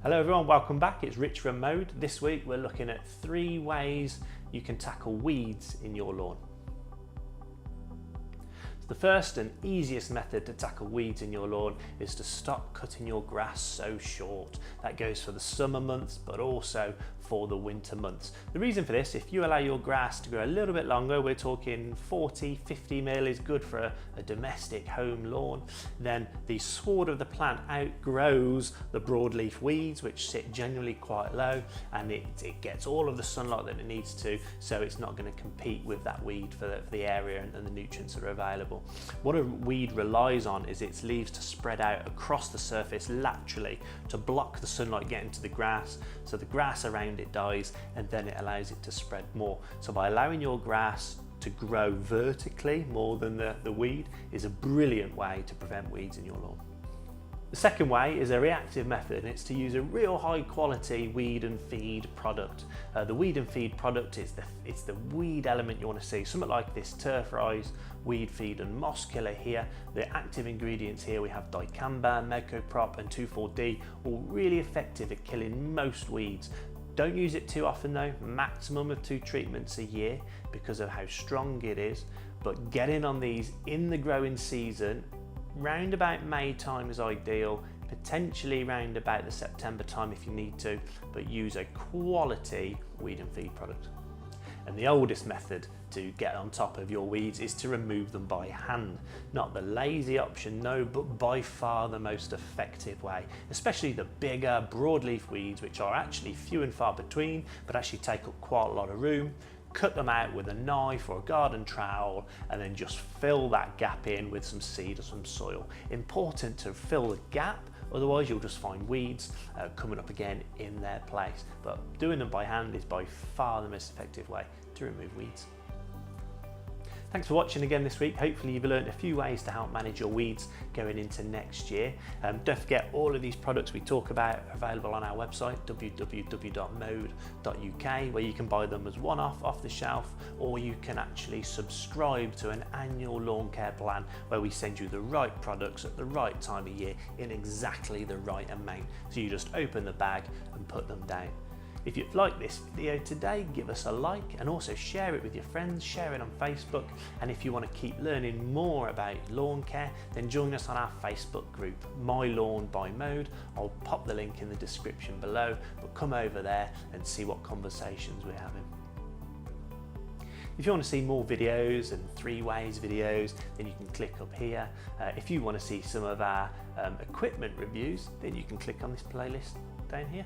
Hello everyone, welcome back. It's Rich from Mowd. This week we're looking at 3 ways you can tackle weeds in your lawn. The first and easiest method to tackle weeds in your lawn is to stop cutting your grass so short. That goes for the summer months, but also for the winter months. The reason for this, if you allow your grass to grow a little bit longer, we're talking 40-50 mil is good for a domestic home lawn, then the sward of the plant outgrows the broadleaf weeds, which sit generally quite low, and it gets all of the sunlight that it needs to, so it's not going to compete with that weed for the area and the nutrients that are available. What a weed relies on is its leaves to spread out across the surface laterally to block the sunlight getting to the grass, so the grass around it dies and then it allows it to spread more. So by allowing your grass to grow vertically more than the weed is a brilliant way to prevent weeds in your lawn. The second way is a reactive method, and it's to use a real high quality weed and feed product. The weed and feed product is the weed element you want to see, something like this turf rise, weed feed and moss killer here. The active ingredients here, we have dicamba, mecoprop and 2,4-D, all really effective at killing most weeds. Don't use it too often though, maximum of 2 treatments a year because of how strong it is, but get in on these in the growing season. Round about May time is ideal, potentially round about the September time if you need to, but use a quality weed and feed product. And the oldest method to get on top of your weeds is to remove them by hand. Not the lazy option, no, but by far the most effective way, especially the bigger broadleaf weeds, which are actually few and far between, but actually take up quite a lot of room. Cut them out with a knife or a garden trowel and then just fill that gap in with some seed or some soil. Important to fill the gap, otherwise you'll just find weeds coming up again in their place. But doing them by hand is by far the most effective way to remove weeds. Thanks for watching again this week. Hopefully you've learned a few ways to help manage your weeds going into next year. Don't forget, all of these products we talk about are available on our website www.mowd.uk, where you can buy them as one-off off the shelf, or you can actually subscribe to an annual lawn care plan where we send you the right products at the right time of year in exactly the right amount. So you just open the bag and put them down. If you've liked this video today, give us a like and also share it with your friends, share it on Facebook. And if you want to keep learning more about lawn care, then join us on our Facebook group, My Lawn by Mowd. I'll pop the link in the description below, but come over there and see what conversations we're having. If you want to see more videos and 3 ways videos, then you can click up here. If you want to see some of our equipment reviews, then you can click on this playlist down here.